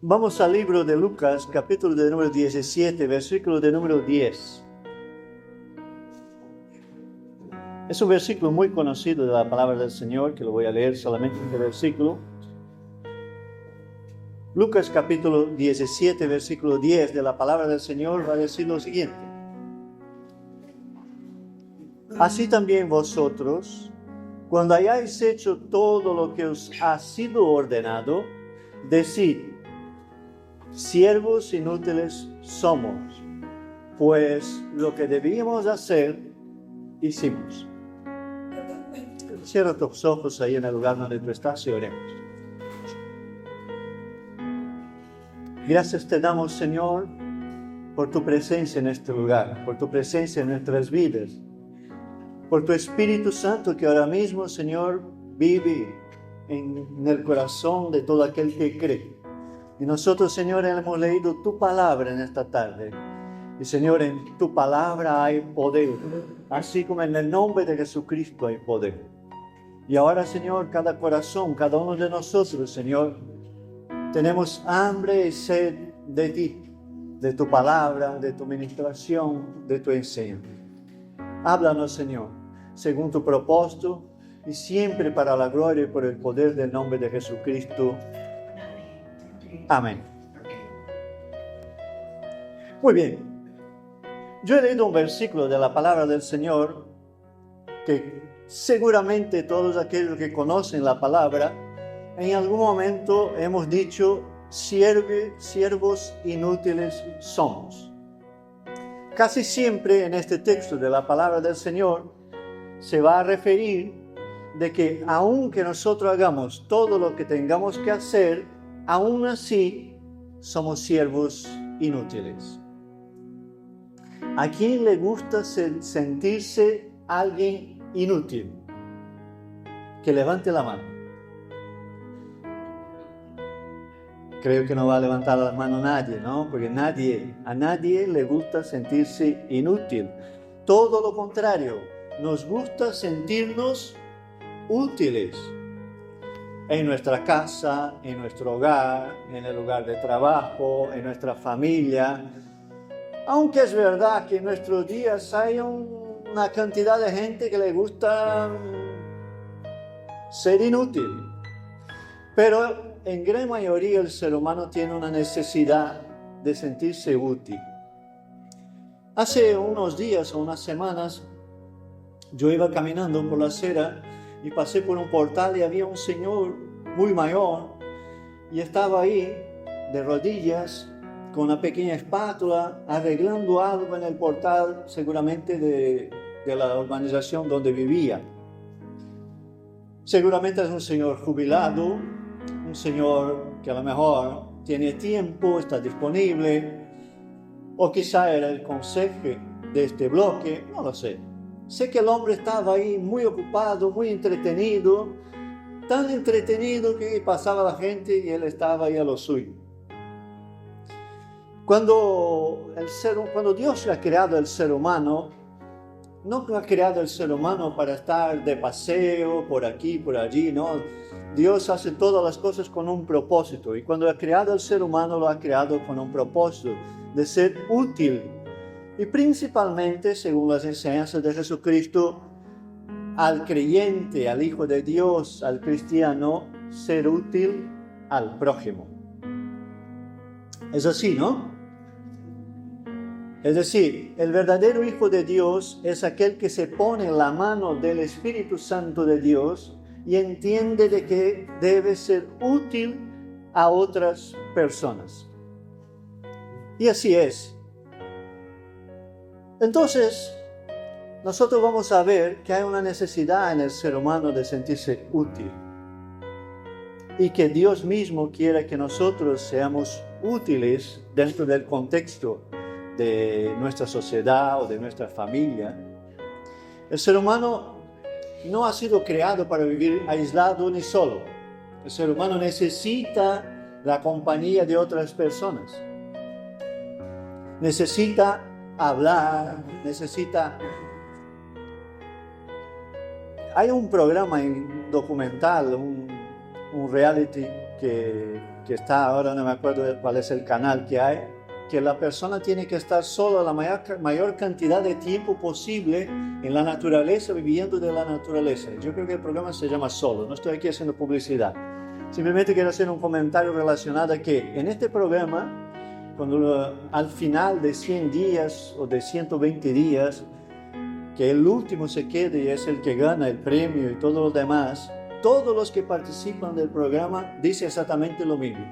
Vamos al libro de Lucas, capítulo de número 17, versículo de número 10. Es un versículo muy conocido de la palabra del Señor, que lo voy a leer solamente este versículo. Lucas capítulo 17, versículo 10 de la palabra del Señor va a decir lo siguiente. Así también vosotros, cuando hayáis hecho todo lo que os ha sido ordenado, decid, siervos inútiles somos, pues lo que debíamos hacer, hicimos. Cierra tus ojos ahí en el lugar donde tú estás y oremos. Gracias te damos, Señor, por tu presencia en este lugar, por tu presencia en nuestras vidas, por tu Espíritu Santo que ahora mismo, Señor, vive en el corazón de todo aquel que cree. Y nosotros, Señor, hemos leído tu palabra en esta tarde. Y, Señor, en tu palabra hay poder, así como en el nombre de Jesucristo hay poder. Y ahora, Señor, cada corazón, cada uno de nosotros, Señor, tenemos hambre y sed de ti, de tu palabra, de tu ministración, de tu enseñanza. Háblanos, Señor, según tu propósito y siempre para la gloria y por el poder del nombre de Jesucristo. Amén. Muy bien. Yo he leído un versículo de la palabra del Señor que seguramente todos aquellos que conocen la palabra en algún momento hemos dicho, siervos inútiles somos. Casi siempre en este texto de la palabra del Señor se va a referir de que aunque nosotros hagamos todo lo que tengamos que hacer, aún así somos siervos inútiles. ¿A quién le gusta sentirse alguien inútil? Que levante la mano. Creo que no va a levantar la mano nadie, ¿no? Porque a nadie le gusta sentirse inútil. Todo lo contrario, nos gusta sentirnos útiles. En nuestra casa, en nuestro hogar, en el lugar de trabajo, en nuestra familia. Aunque es verdad que en nuestros días hay una cantidad de gente que le gusta ser inútil. Pero en gran mayoría el ser humano tiene una necesidad de sentirse útil. Hace unos días o unas semanas yo iba caminando por la acera y pasé por un portal y había un señor muy mayor y estaba ahí de rodillas con una pequeña espátula arreglando algo en el portal, seguramente de la urbanización donde vivía. Seguramente es un señor jubilado, un señor que a lo mejor tiene tiempo, está disponible, o quizá era el conserje de este bloque, no lo sé. Sé que el hombre estaba ahí muy ocupado, muy entretenido, tan entretenido que pasaba la gente y él estaba ahí a lo suyo. Cuando Dios ha creado el ser humano, no ha creado el ser humano para estar de paseo por aquí, por allí, no. Dios hace todas las cosas con un propósito y cuando ha creado el ser humano lo ha creado con un propósito de ser útil y principalmente, según las enseñanzas de Jesucristo, al creyente, al Hijo de Dios, al cristiano, ser útil al prójimo. Es así, ¿no? Es decir, el verdadero Hijo de Dios es aquel que se pone en la mano del Espíritu Santo de Dios y entiende de que debe ser útil a otras personas. Y así es. Entonces, nosotros vamos a ver que hay una necesidad en el ser humano de sentirse útil. Y que Dios mismo quiere que nosotros seamos útiles dentro del contexto de nuestra sociedad o de nuestra familia. El ser humano no ha sido creado para vivir aislado ni solo. El ser humano necesita la compañía de otras personas. Necesita hablar, Hay un programa documental, un reality que está, ahora no me acuerdo cuál es el canal que hay, que la persona tiene que estar solo la mayor cantidad de tiempo posible en la naturaleza, viviendo de la naturaleza. Yo creo que el programa se llama Solo, no estoy aquí haciendo publicidad. Simplemente quiero hacer un comentario relacionado a que en este programa, cuando al final de 100 días o de 120 días, que el último se quede y es el que gana el premio y todo lo demás, todos los que participan del programa dicen exactamente lo mismo.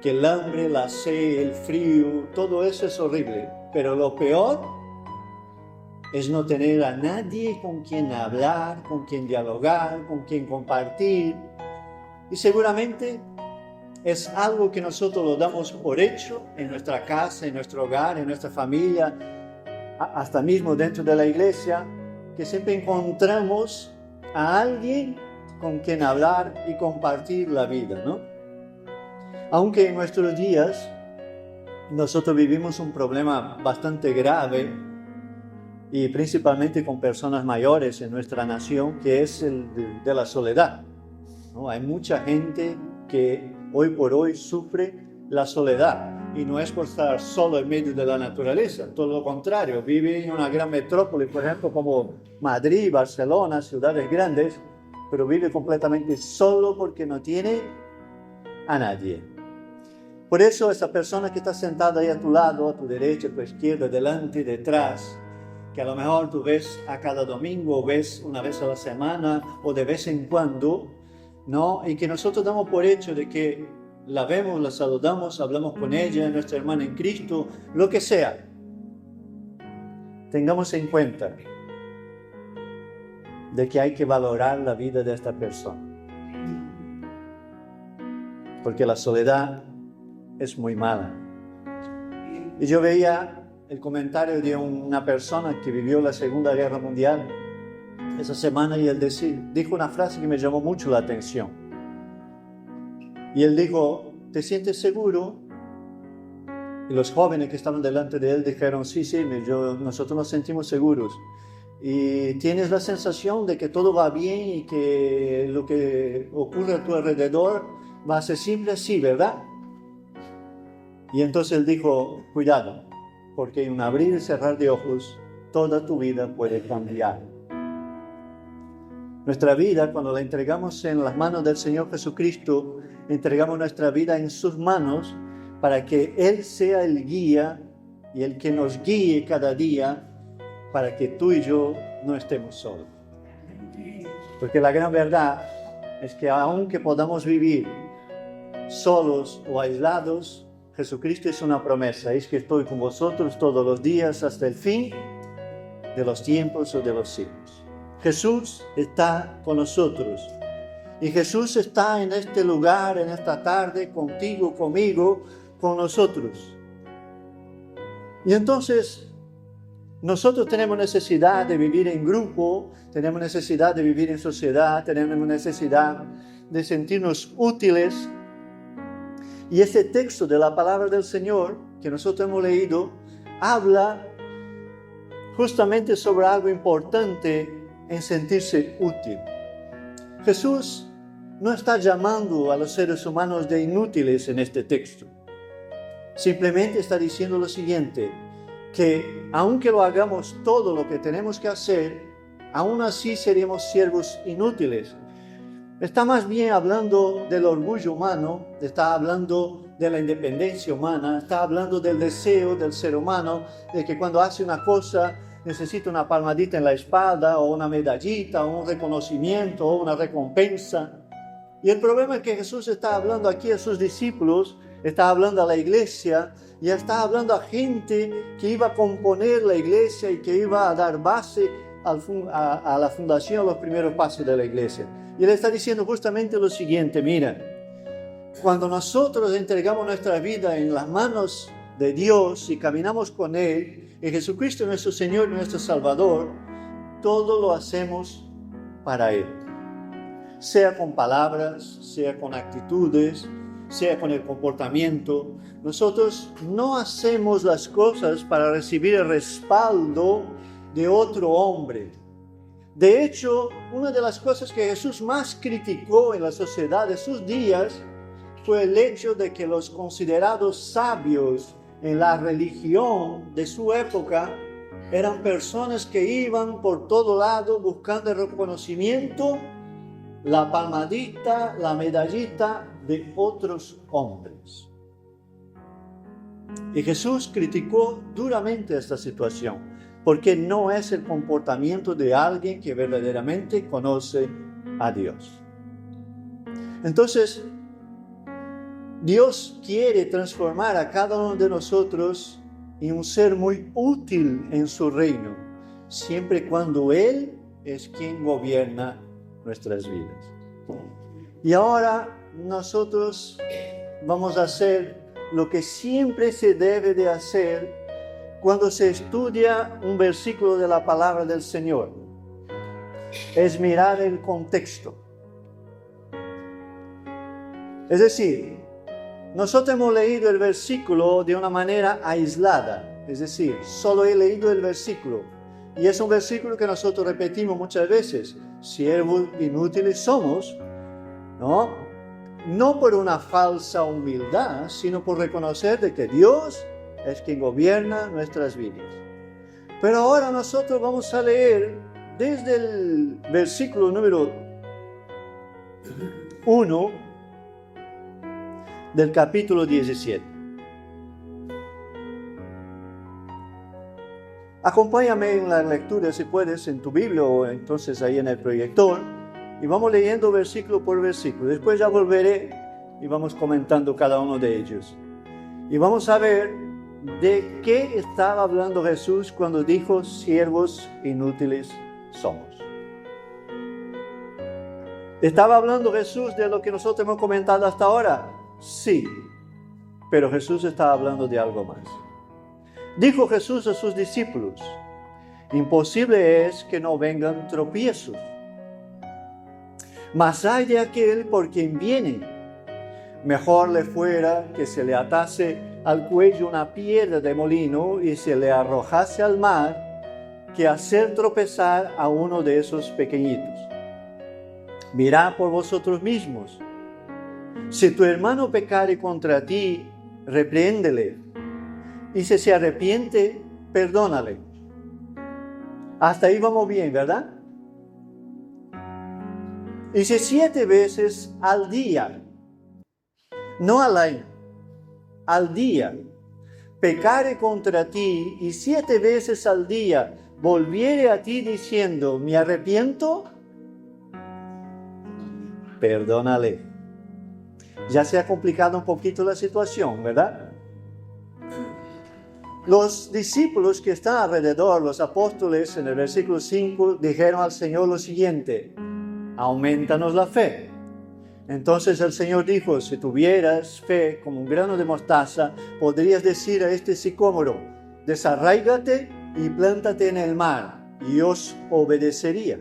Que el hambre, la sed, el frío, todo eso es horrible. Pero lo peor es no tener a nadie con quien hablar, con quien dialogar, con quien compartir. Y seguramente es algo que nosotros lo damos por hecho en nuestra casa, en nuestro hogar, en nuestra familia, hasta mismo dentro de la iglesia, que siempre encontramos a alguien con quien hablar y compartir la vida, ¿no? Aunque en nuestros días nosotros vivimos un problema bastante grave y principalmente con personas mayores en nuestra nación, que es el de la soledad, ¿no? Hay mucha gente que hoy por hoy sufre la soledad y no es por estar solo en medio de la naturaleza, todo lo contrario, vive en una gran metrópoli, por ejemplo como Madrid, Barcelona, ciudades grandes, pero vive completamente solo porque no tiene a nadie. Por eso esa persona que está sentada ahí a tu lado, a tu derecha, a tu izquierda, delante y detrás, que a lo mejor tú ves a cada domingo, o ves una vez a la semana, o de vez en cuando, ¿no? Y que nosotros damos por hecho de que la vemos, la saludamos, hablamos con ella, nuestra hermana en Cristo, lo que sea. Tengamos en cuenta de que hay que valorar la vida de esta persona. Porque la soledad es muy mala. Y yo veía el comentario de una persona que vivió la Segunda Guerra Mundial esa semana y él dijo una frase que me llamó mucho la atención. Y él dijo, ¿te sientes seguro? Y los jóvenes que estaban delante de él dijeron, sí, nosotros nos sentimos seguros. Y tienes la sensación de que todo va bien y que lo que ocurre a tu alrededor va a ser siempre así, ¿verdad? Y entonces él dijo, cuidado, porque en un abrir y cerrar de ojos, toda tu vida puede cambiar. Nuestra vida, cuando la entregamos en las manos del Señor Jesucristo, entregamos nuestra vida en sus manos para que Él sea el guía y el que nos guíe cada día para que tú y yo no estemos solos. Porque la gran verdad es que aunque podamos vivir solos o aislados, Jesucristo es una promesa, es que estoy con vosotros todos los días hasta el fin de los tiempos o de los siglos. Jesús está con nosotros y Jesús está en este lugar, en esta tarde, contigo, conmigo, con nosotros. Y entonces nosotros tenemos necesidad de vivir en grupo, tenemos necesidad de vivir en sociedad, tenemos necesidad de sentirnos útiles. Y ese texto de la palabra del Señor que nosotros hemos leído habla justamente sobre algo importante en sentirse útil. Jesús no está llamando a los seres humanos de inútiles en este texto. Simplemente está diciendo lo siguiente, que aunque lo hagamos todo lo que tenemos que hacer, aún así seríamos siervos inútiles. Está más bien hablando del orgullo humano, está hablando de la independencia humana, está hablando del deseo del ser humano, de que cuando hace una cosa necesita una palmadita en la espalda, o una medallita, o un reconocimiento, o una recompensa. Y el problema es que Jesús está hablando aquí a sus discípulos, está hablando a la iglesia, y está hablando a gente que iba a componer la iglesia y que iba a dar base a la fundación, a los primeros pasos de la iglesia. Y él está diciendo justamente lo siguiente, mira, cuando nosotros entregamos nuestra vida en las manos de Dios y caminamos con Él, y Jesucristo nuestro Señor y nuestro Salvador, todo lo hacemos para Él. Sea con palabras, sea con actitudes, sea con el comportamiento. Nosotros no hacemos las cosas para recibir el respaldo de otro hombre. De hecho, una de las cosas que Jesús más criticó en la sociedad de sus días fue el hecho de que los considerados sabios en la religión de su época eran personas que iban por todo lado buscando el reconocimiento, la palmadita, la medallita de otros hombres. Y Jesús criticó duramente esta situación, porque no es el comportamiento de alguien que verdaderamente conoce a Dios. Entonces, Dios quiere transformar a cada uno de nosotros en un ser muy útil en su reino, siempre y cuando Él es quien gobierna nuestras vidas. Y ahora nosotros vamos a hacer lo que siempre se debe de hacer cuando se estudia un versículo de la palabra del Señor. Es mirar el contexto. Es decir, nosotros hemos leído el versículo de una manera aislada, es decir, solo he leído el versículo. Y es un versículo que nosotros repetimos muchas veces, siervos inútiles somos, ¿no? No por una falsa humildad, sino por reconocer de que Dios es quien gobierna nuestras vidas. Pero ahora nosotros vamos a leer desde el versículo número 1 del capítulo 17. Acompáñame en la lectura, si puedes, en tu Biblia o entonces ahí en el proyector, y vamos leyendo versículo por versículo. Después ya volveré y vamos comentando cada uno de ellos. Y vamos a ver de qué estaba hablando Jesús cuando dijo, siervos inútiles somos. ¿Estaba hablando Jesús de lo que nosotros hemos comentado hasta ahora? Sí, pero Jesús estaba hablando de algo más. Dijo Jesús a sus discípulos, imposible es que no vengan tropiezos, mas hay de aquel por quien viene. Mejor le fuera que se le atase al cuello una piedra de molino y se le arrojase al mar, que hacer tropezar a uno de esos pequeñitos. Mirad por vosotros mismos. Si tu hermano pecare contra ti, repréndele, y si se arrepiente, perdónale. Hasta ahí vamos bien, ¿verdad? Y si 7 veces al día, no al año, al día, pecare contra ti, y 7 veces al día volviere a ti diciendo, me arrepiento, perdónale. Ya se ha complicado un poquito la situación, ¿verdad? Los discípulos que están alrededor, los apóstoles, en el versículo 5, dijeron al Señor lo siguiente, aumentanos la fe. Entonces el Señor dijo, si tuvieras fe como un grano de mostaza, podrías decir a este sicómoro, desarráigate y plántate en el mar, y os obedecería.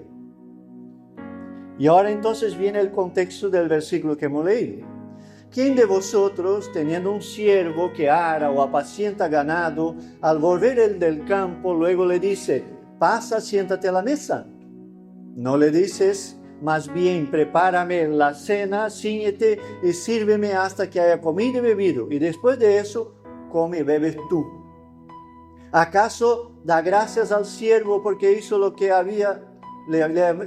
Y ahora entonces viene el contexto del versículo que hemos leído. ¿Quién de vosotros, teniendo un siervo que ara o apacienta ganado, al volver él del campo, luego le dice, pasa, siéntate a la mesa? ¿No le dices, más bien, prepárame la cena, cíñete y sírveme hasta que haya comido y bebido, y después de eso, come y bebes tú? ¿Acaso da gracias al siervo porque hizo lo que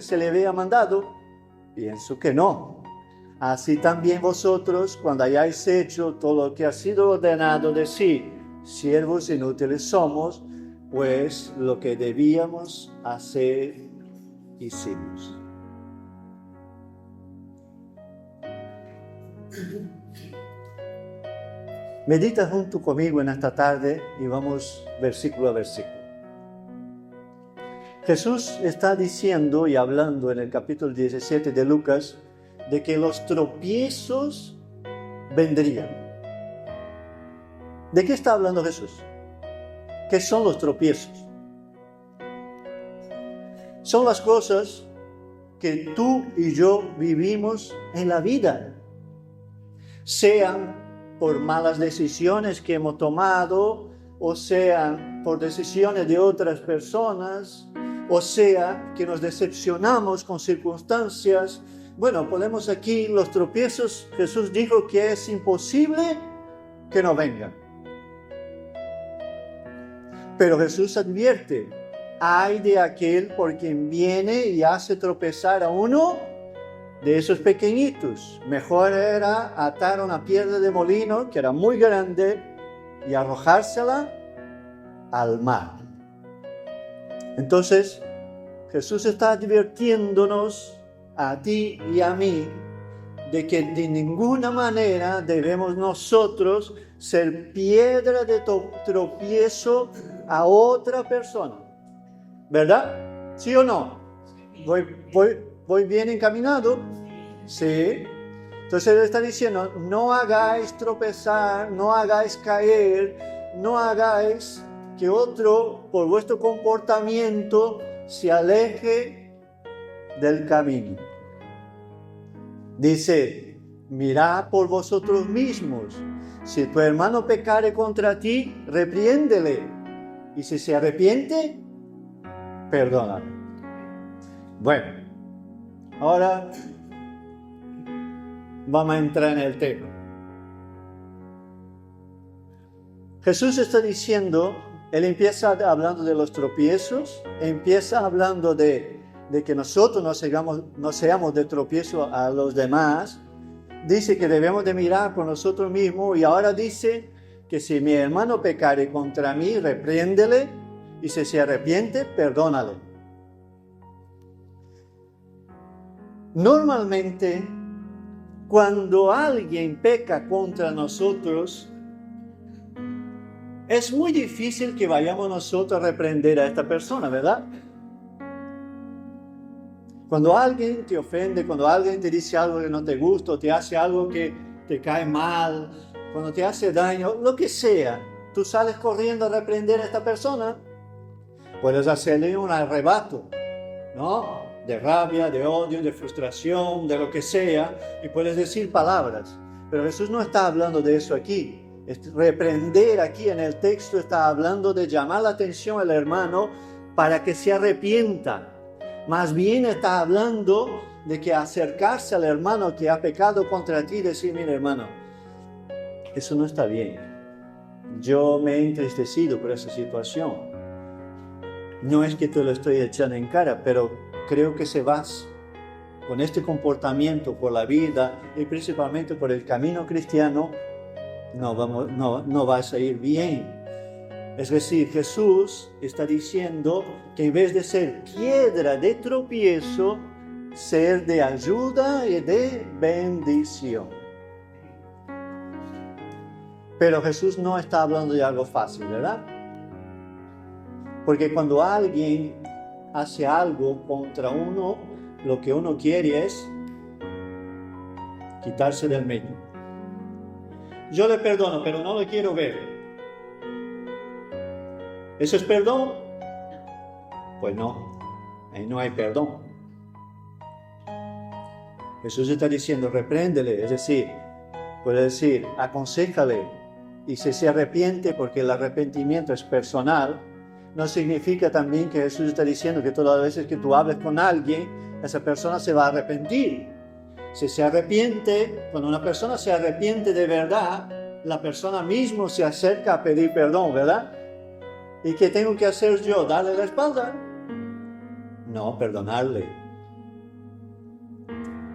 se le había mandado? Pienso que no. Así también vosotros, cuando hayáis hecho todo lo que ha sido ordenado, decid, siervos inútiles somos, pues lo que debíamos hacer, hicimos. Medita junto conmigo en esta tarde y vamos versículo a versículo. Jesús está diciendo y hablando en el capítulo 17 de Lucas de que los tropiezos vendrían. ¿De qué está hablando Jesús? ¿Qué son los tropiezos? Son las cosas que tú y yo vivimos en la vida, sean por malas decisiones que hemos tomado, o sean por decisiones de otras personas, o sea que nos decepcionamos con circunstancias, Bueno, ponemos aquí los tropiezos. Jesús dijo que es imposible que no vengan. Pero Jesús advierte, ay de aquel por quien viene y hace tropezar a uno de esos pequeñitos. Mejor era atar una piedra de molino, que era muy grande, y arrojársela al mar. Entonces, Jesús está advirtiéndonos a ti y a mí de que de ninguna manera debemos nosotros ser piedra de tropiezo a otra persona. ¿Verdad? ¿Sí o no? ¿Voy bien encaminado? Sí. Entonces Él está diciendo, no hagáis tropezar, no hagáis caer, no hagáis que otro, por vuestro comportamiento, se aleje del camino. Dice, mirad por vosotros mismos. Si tu hermano pecare contra ti, repriéndele. Y si se arrepiente, perdónale. Bueno, ahora vamos a entrar en el tema. Jesús está diciendo, Él empieza hablando de los tropiezos, empieza hablando de que nosotros no seamos de tropiezo a los demás. Dice que debemos de mirar por nosotros mismos y ahora dice que si mi hermano pecare contra mí, repréndele y si se arrepiente, perdónale. Normalmente, cuando alguien peca contra nosotros, es muy difícil que vayamos nosotros a reprender a esta persona, ¿verdad? Cuando alguien te ofende, cuando alguien te dice algo que no te gusta, o te hace algo que te cae mal, cuando te hace daño, lo que sea, tú sales corriendo a reprender a esta persona. Puedes hacerle un arrebato, ¿no? De rabia, de odio, de frustración, de lo que sea, y puedes decir palabras. Pero Jesús no está hablando de eso aquí. Reprender aquí en el texto está hablando de llamar la atención al hermano para que se arrepienta. Más bien está hablando de que acercarse al hermano que ha pecado contra ti y decir, mira hermano, eso no está bien. Yo me he entristecido por esa situación. No es que te lo estoy echando en cara, pero creo que se vas con este comportamiento por la vida y principalmente por el camino cristiano, no vas a ir bien. Es decir, Jesús está diciendo que en vez de ser piedra de tropiezo, ser de ayuda y de bendición. Pero Jesús no está hablando de algo fácil, ¿verdad? Porque cuando alguien hace algo contra uno, lo que uno quiere es quitarse del medio. Yo le perdono, pero no le quiero ver. ¿Eso es perdón? Pues no, ahí no hay perdón. Jesús está diciendo, repréndele, es decir, puede decir, aconséjale, y si se arrepiente, porque el arrepentimiento es personal, no significa también que Jesús está diciendo que todas las veces que tú hables con alguien, esa persona se va a arrepentir. Si se arrepiente, cuando una persona se arrepiente de verdad, la persona mismo se acerca a pedir perdón, ¿verdad? ¿Y qué tengo que hacer yo? ¿Darle la espalda? No, perdonarle.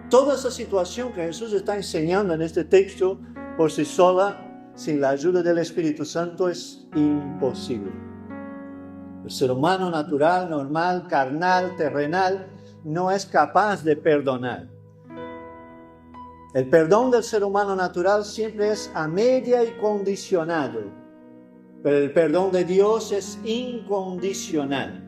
Toda esa situación que Jesús está enseñando en este texto, por sí sola, sin la ayuda del Espíritu Santo, es imposible. El ser humano natural, normal, carnal, terrenal, no es capaz de perdonar. El perdón del ser humano natural siempre es a media y condicionado. Pero el perdón de Dios es incondicional.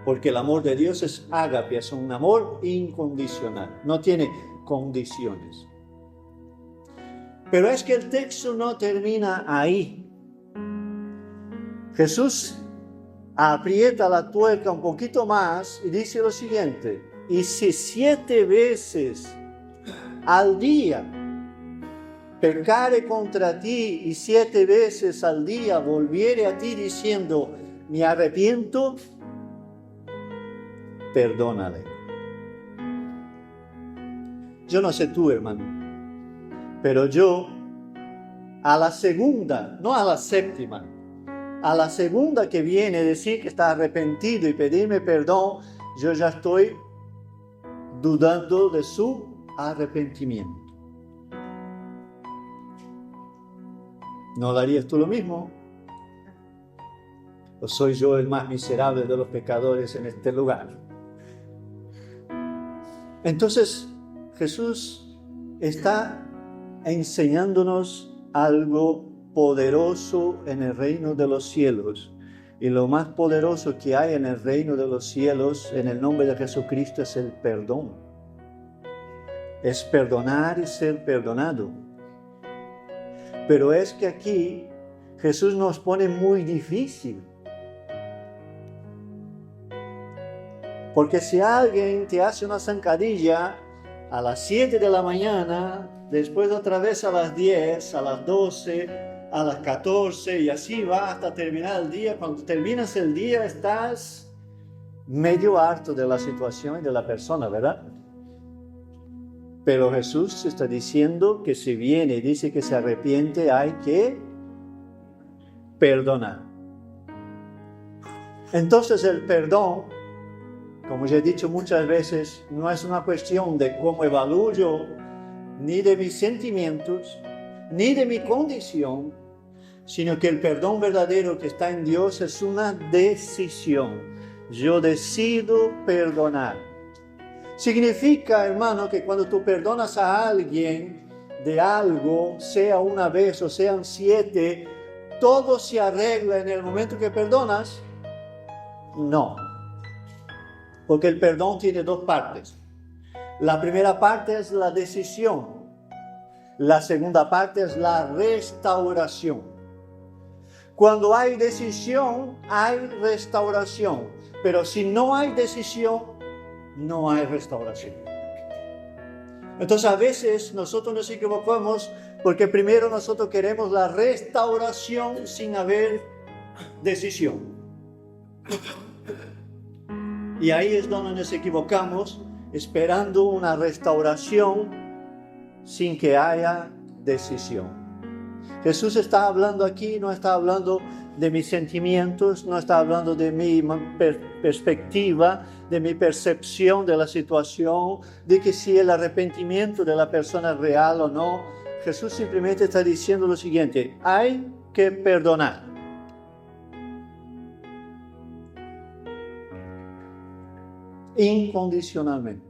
Porque el amor de Dios es ágape, es un amor incondicional. No tiene condiciones. Pero es que el texto no termina ahí. Jesús aprieta la tuerca un poquito más y dice lo siguiente: y si 7 veces al día pecare contra ti y 7 veces al día volviere a ti diciendo, me arrepiento, perdónale. Yo no sé tú, hermano, pero yo a la segunda, no a la séptima, a la segunda que viene a decir que está arrepentido y pedirme perdón, yo ya estoy dudando de su arrepentimiento. ¿No lo harías tú lo mismo? ¿O soy yo el más miserable de los pecadores en este lugar? Entonces, Jesús está enseñándonos algo poderoso en el reino de los cielos. Y lo más poderoso que hay en el reino de los cielos, en el nombre de Jesucristo, es el perdón. Es perdonar y ser perdonado. Pero es que aquí Jesús nos pone muy difícil. Porque si alguien te hace una zancadilla a las 7 de la mañana, después otra vez a las 10, a las 12, a las 14 y así va hasta terminar el día. Cuando terminas el día estás medio harto de la situación y de la persona, ¿verdad? Pero Jesús está diciendo que si viene y dice que se arrepiente, hay que perdonar. Entonces el perdón, como ya he dicho muchas veces, no es una cuestión de cómo evalúo yo, ni de mis sentimientos, ni de mi condición, sino que el perdón verdadero que está en Dios es una decisión. Yo decido perdonar. Significa, hermano, que cuando tú perdonas a alguien de algo, sea una vez o sean 7, ¿todo se arregla en el momento que perdonas? No. Porque el perdón tiene 2 partes. La primera parte es la decisión. La segunda parte es la restauración. Cuando hay decisión, hay restauración. Pero si no hay decisión, no hay restauración. Entonces a veces nosotros nos equivocamos porque primero nosotros queremos la restauración sin haber decisión. Y ahí es donde nos equivocamos, esperando una restauración sin que haya decisión. Jesús está hablando aquí, no está hablando de mis sentimientos, no está hablando de mi perspectiva, de mi percepción de la situación, de que si el arrepentimiento de la persona es real o no. Jesús simplemente está diciendo lo siguiente: hay que perdonar. Incondicionalmente.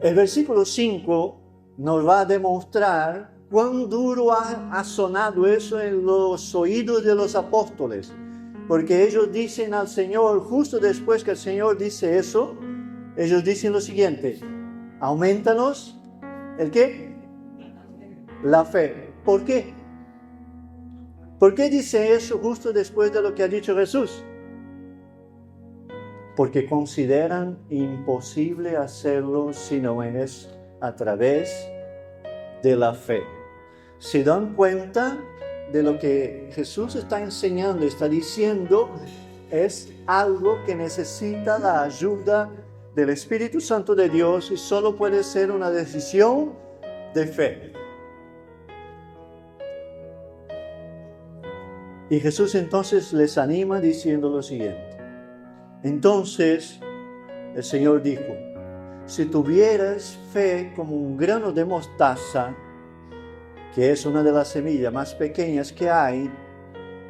El versículo 5 nos va a demostrar cuán duro ha sonado eso en los oídos de los apóstoles, porque ellos dicen al Señor, justo después que el Señor dice eso, ellos dicen lo siguiente: aumentanos, ¿el qué? La fe. ¿Por qué? ¿Por qué dice eso justo después de lo que ha dicho Jesús? Porque consideran imposible hacerlo si no es a través de la fe. ¿Se dan cuenta de lo que Jesús está enseñando, está diciendo? Es algo que necesita la ayuda del Espíritu Santo de Dios y solo puede ser una decisión de fe. Y Jesús entonces les anima diciendo lo siguiente. Entonces el Señor dijo: si tuvieras fe como un grano de mostaza, que es una de las semillas más pequeñas que hay,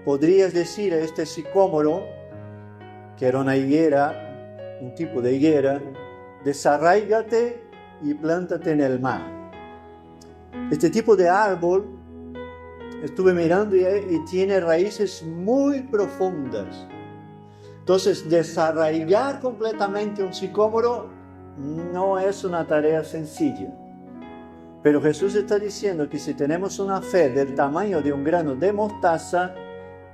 podrías decir a este sicómoro, que era una higuera, un tipo de higuera, desarráigate y plántate en el mar. Este tipo de árbol, estuve mirando y tiene raíces muy profundas. Entonces, desarraigar completamente un sicómoro no es una tarea sencilla. Pero Jesús está diciendo que si tenemos una fe del tamaño de un grano de mostaza,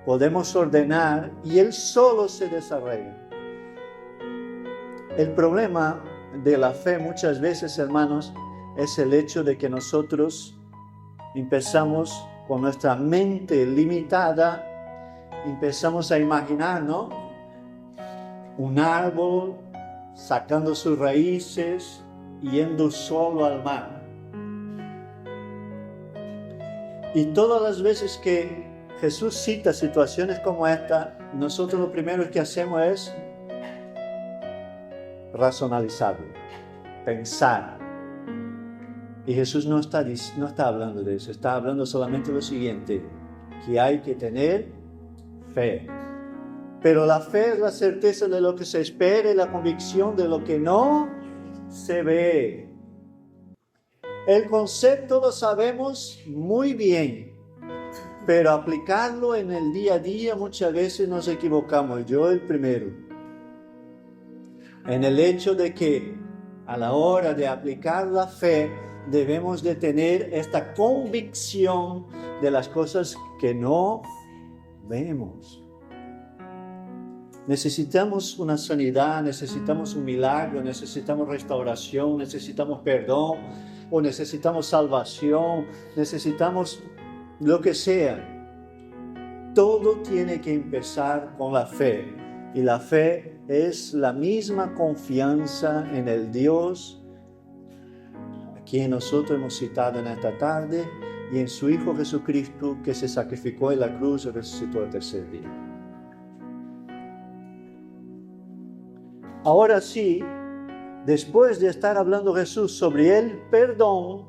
podemos ordenar y él solo se desarraiga. El problema de la fe muchas veces, hermanos, es el hecho de que nosotros empezamos con nuestra mente limitada, empezamos a imaginar, ¿no? Un árbol sacando sus raíces, yendo solo al mar. Y todas las veces que Jesús cita situaciones como esta, nosotros lo primero que hacemos es racionalizarlo, pensar. Y Jesús no está hablando de eso, está hablando solamente de lo siguiente, que hay que tener fe. Pero la fe es la certeza de lo que se espera y la convicción de lo que no se ve. El concepto lo sabemos muy bien, pero aplicarlo en el día a día muchas veces nos equivocamos, yo el primero. En el hecho de que a la hora de aplicar la fe, debemos de tener esta convicción de las cosas que no vemos. Necesitamos una sanidad, necesitamos un milagro, necesitamos restauración, necesitamos perdón, o necesitamos salvación, necesitamos lo que sea. Todo tiene que empezar con la fe. Y la fe es la misma confianza en el Dios a quien nosotros hemos citado en esta tarde y en su Hijo Jesucristo, que se sacrificó en la cruz y resucitó el tercer día. Ahora sí, después de estar hablando Jesús sobre el perdón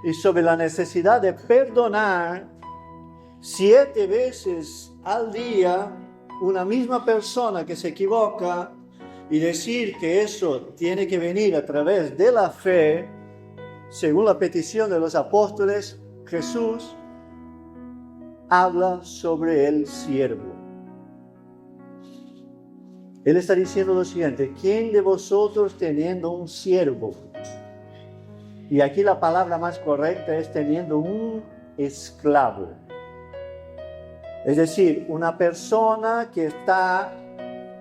y sobre la necesidad de perdonar 7 veces al día, una misma persona que se equivoca, y decir que eso tiene que venir a través de la fe, según la petición de los apóstoles, Jesús habla sobre el siervo. Él está diciendo lo siguiente: ¿quién de vosotros teniendo un siervo? Y aquí la palabra más correcta es teniendo un esclavo. Es decir, una persona que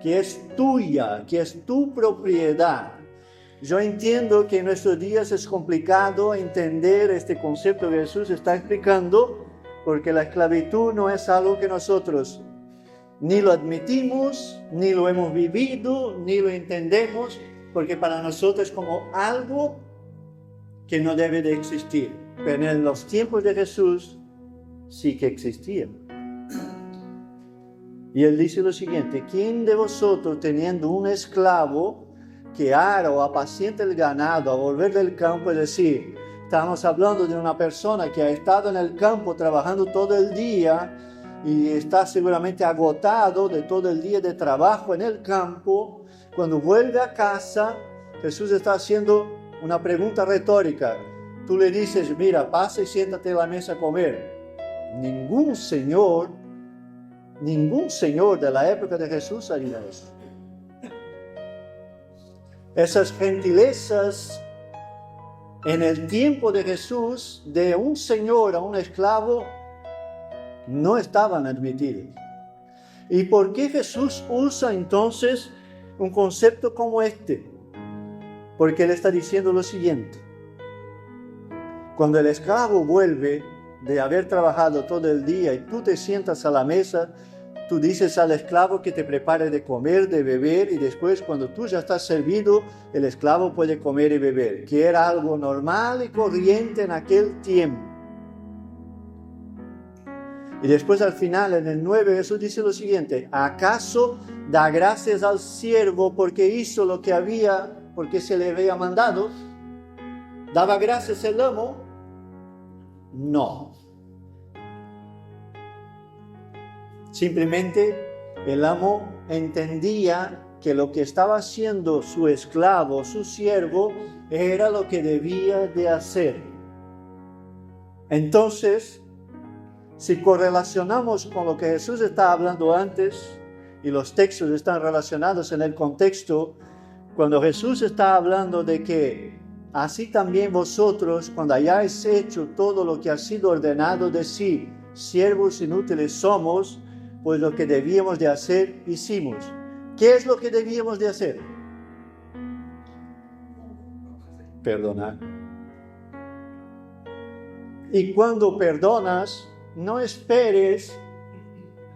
es tuya, que es tu propiedad. Yo entiendo que en nuestros días es complicado entender este concepto que Jesús está explicando, porque la esclavitud no es algo que nosotros ni lo admitimos, ni lo hemos vivido, ni lo entendemos, porque para nosotros es como algo que no debe de existir. Pero en los tiempos de Jesús sí que existía. Y él dice lo siguiente: ¿quién de vosotros teniendo un esclavo que ara o apacienta el ganado a volver del campo? Es decir, estamos hablando de una persona que ha estado en el campo trabajando todo el día y está seguramente agotado de todo el día de trabajo en el campo. Cuando vuelve a casa, Jesús está haciendo una pregunta retórica. Tú le dices: mira, pasa y siéntate a la mesa a comer. Ningún señor de la época de Jesús haría eso. Esas gentilezas en el tiempo de Jesús, de un señor a un esclavo, no estaban admitidas. ¿Y por qué Jesús usa entonces un concepto como este? Porque él está diciendo lo siguiente: cuando el esclavo vuelve de haber trabajado todo el día y tú te sientas a la mesa, tú dices al esclavo que te prepare de comer, de beber, y después cuando tú ya estás servido, el esclavo puede comer y beber, que era algo normal y corriente en aquel tiempo. Y después al final, en el 9, Jesús dice lo siguiente: ¿acaso da gracias al siervo porque hizo lo que porque se le había mandado? ¿Daba gracias el amo? No. Simplemente el amo entendía que lo que estaba haciendo su esclavo, su siervo, era lo que debía de hacer. Entonces, si correlacionamos con lo que Jesús estaba hablando antes, y los textos están relacionados en el contexto, cuando Jesús está hablando de que así también vosotros, cuando hayáis hecho todo lo que ha sido ordenado, decid: siervos inútiles somos, pues lo que debíamos de hacer, hicimos. ¿Qué es lo que debíamos de hacer? Perdonar. Y cuando perdonas, no esperes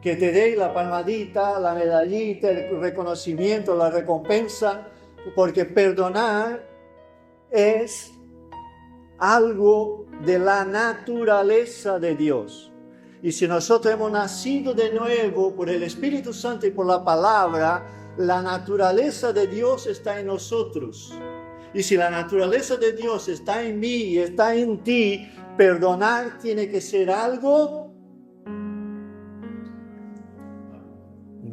que te dé la palmadita, la medallita, el reconocimiento, la recompensa porque perdonar es algo de la naturaleza de Dios. Y si nosotros hemos nacido de nuevo por el Espíritu Santo y por la palabra, la naturaleza de Dios está en nosotros. Y si la naturaleza de Dios está en mí y está en ti, perdonar tiene que ser algo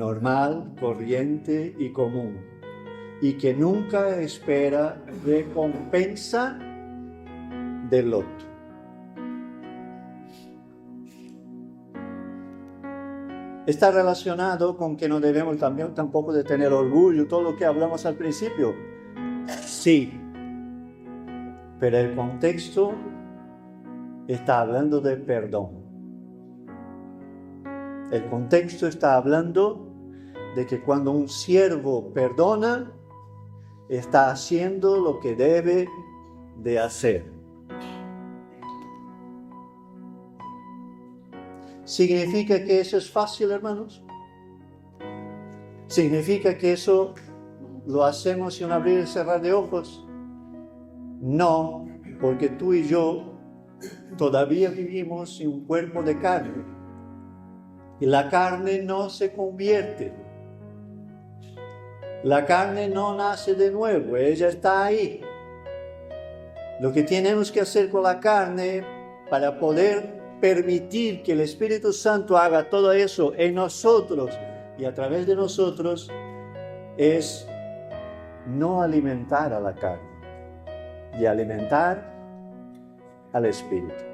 normal, corriente y común. Y que nunca espera recompensa del otro. Está relacionado con que no debemos también tampoco de tener orgullo, todo lo que hablamos al principio. Sí, pero el contexto está hablando de perdón. El contexto está hablando de que cuando un siervo perdona, está haciendo lo que debe de hacer. ¿Significa que eso es fácil, hermanos? ¿Significa que eso lo hacemos sin abrir y cerrar de ojos? No, porque tú y yo todavía vivimos en un cuerpo de carne. Y la carne no se convierte. La carne no nace de nuevo, ella está ahí. Lo que tenemos que hacer con la carne para poder permitir que el Espíritu Santo haga todo eso en nosotros y a través de nosotros es no alimentar a la carne y alimentar al Espíritu.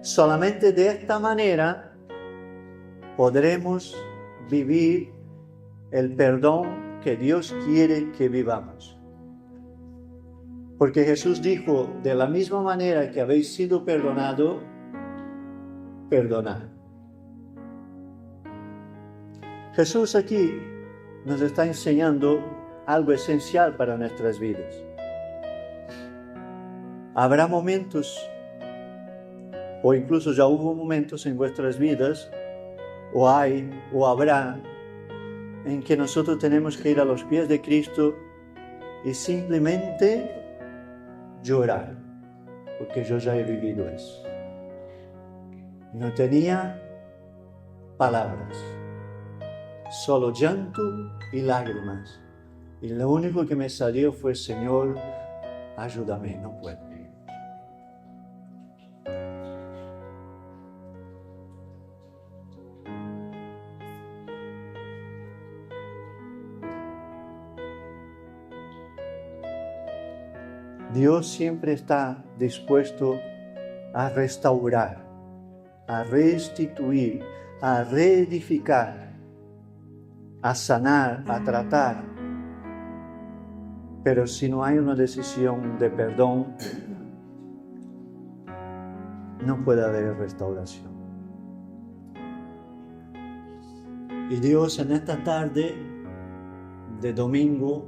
Solamente de esta manera podremos vivir el perdón que Dios quiere que vivamos. Porque Jesús dijo, de la misma manera que habéis sido perdonados, perdonad. Jesús aquí nos está enseñando algo esencial para nuestras vidas. Habrá momentos, o incluso ya hubo momentos en vuestras vidas, o hay, o habrá, en que nosotros tenemos que ir a los pies de Cristo y simplemente llorar, porque yo ya he vivido eso. No tenía palabras, solo llanto y lágrimas. Y lo único que me salió fue, Señor, ayúdame, no puedo. Dios siempre está dispuesto a restaurar, a restituir, a reedificar, a sanar, a tratar. Pero si no hay una decisión de perdón, no puede haber restauración. Y Dios en esta tarde de domingo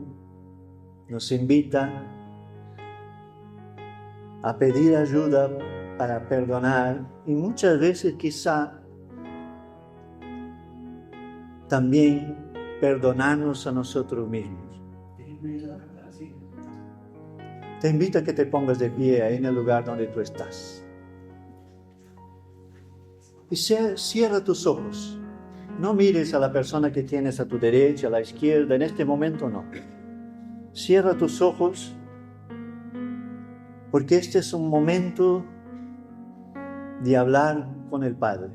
nos invita a pedir ayuda para perdonar y muchas veces quizá también perdonarnos a nosotros mismos. Te invito a que te pongas de pie ahí en el lugar donde tú estás. Y cierra tus ojos. No mires a la persona que tienes a tu derecha, a la izquierda, en este momento no. Cierra tus ojos, porque este es un momento de hablar con el Padre.